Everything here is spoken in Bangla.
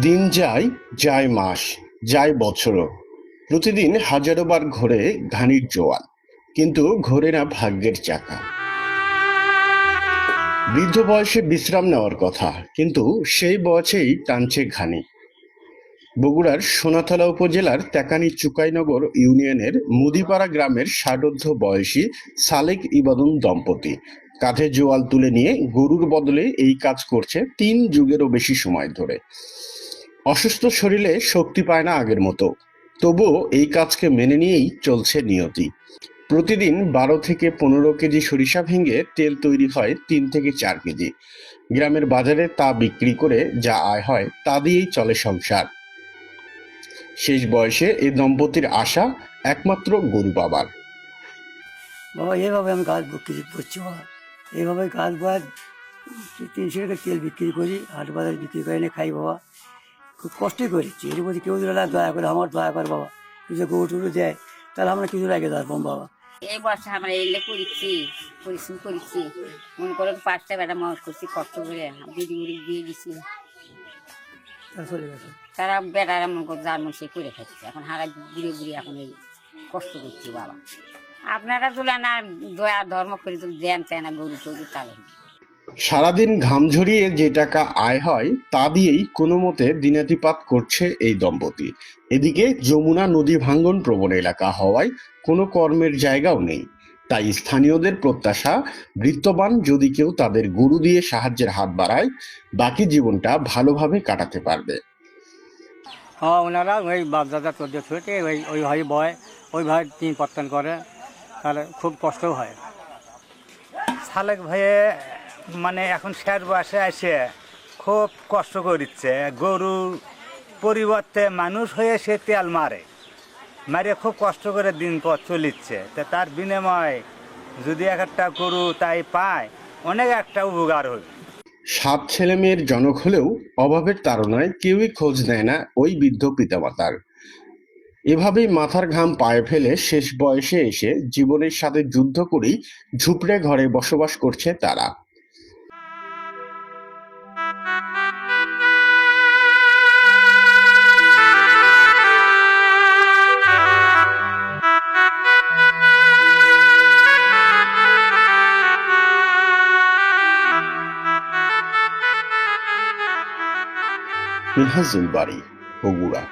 দিন যায়, যায় মাস, যায় বছরও। প্রতিদিন হাজারো বার ঘোরে ঘানির জোয়াল, কিন্তু ঘোরে না ভাগ্যের চাকা। বৃদ্ধ বয়সে বিশ্রাম নেওয়ার কথা, কিন্তু সেই বয়সেই টানছে ঘানি। বগুড়ার সোনাতলা উপজেলার তেকানি চুকাইনগর ইউনিয়নের মুদিপাড়া গ্রামের ষাটোর্ধ্ব বয়সী সালেক ইবাদুন দম্পতি কাঁধে জোয়াল তুলে নিয়ে গরুর বদলে এই কাজ করছে 3 যুগেরও বেশি সময় ধরে। অসুস্থ শরীরে শক্তি পায় না আগের মতো, তবুও এই কাজকে মেনে নিয়েই চলছে নিয়তি। প্রতিদিন 12 থেকে 15 কেজি সরিষা ভেঙে তেল তৈরি হয় 3 থেকে 4 কেজি। গ্রামের বাজারে তা বিক্রি করে যা আয় হয় তা দিয়েই চলে সংসার। শেষ বয়সে এই দম্পতির আশা একমাত্র গরু বাবার। বাবা এইভাবে আমি গাছ বিক্রি করছি বাবা, এইভাবে গাছ বাজ 300 টাকা তেল বিক্রি করি, হাট বাজারে বিক্রি করে এনে খাই বাবা। খুব কষ্টই করেছি, এর মধ্যে কেউ যদি দয়া করে, আমার দয়া করে বাবা, কিছু গরু টুরু দেয় তাহলে আমরা কিছু রেখে যাবো বাবা। এই বর্ষে আমরা এলে করেছি, পরিশ্রম করেছি, মনে করো 5টা বেটা মানুষ করছি, কষ্ট করে দিদি মুড়ি দিয়ে দিছি। চলে গেছে তারা বেটারা মনে করো যার মনে সে করে খাচ্ছে। এখন হারা ঘুরে ঘুরে এখন এই কষ্ট করছি বাবা। আপনারা তুলে না দয়া ধর্ম করে তুলে দেন চায় না গরু টরু, তাহলে সারাদিন ঘাম ঝরিয়ে যে টাকা আয় হয় তা দিয়েই কোনো মতে দিনাতিপাত করছে এই দম্পতি। এদিকে যমুনা নদী ভাঙ্গন প্রবণ এলাকা হওয়ায় কোনো কর্মের জায়গাও নেই। তাই স্থানীয়দের প্রত্যাশা, বৃত্তবান যদি কেউ তাদের গরু দিয়ে সাহায্যের হাত বাড়ায়, বাকি জীবনটা ভালোভাবে কাটাতে পারবে। হ্যাঁ, ওনারা ওই বাপদাদা চোদ্দ ছুটে ওইভাবে বয়, ওইভাবে তিন পত্তন করে, তাহলে খুব কষ্টও হয়। সালেক ভাইয়ে মানে এখন শেষ বয়সে এসে খুব কষ্ট করিচ্ছে। গরু পরিবর্তে মানুষ হয়ে সে তেল মারে খুব কষ্ট করে দিন পথ চলিচ্ছে। তা তার বিনিময়ে যদি একটা গরু তাই পায়, অনেক একটা উপকার হবে। 7 ছেলে মেয়ের জনক হলেও অভাবের তাড়নায় কেউই খোঁজ নেয় না ওই বৃদ্ধ পিতামাতার। এভাবেই মাথার ঘাম পায়ে ফেলে শেষ বয়সে এসে জীবনের সাথে যুদ্ধ করেই ঝুপড়ে ঘরে বসবাস করছে তারা। মিনহাজুল বাড়ি, বগুড়া।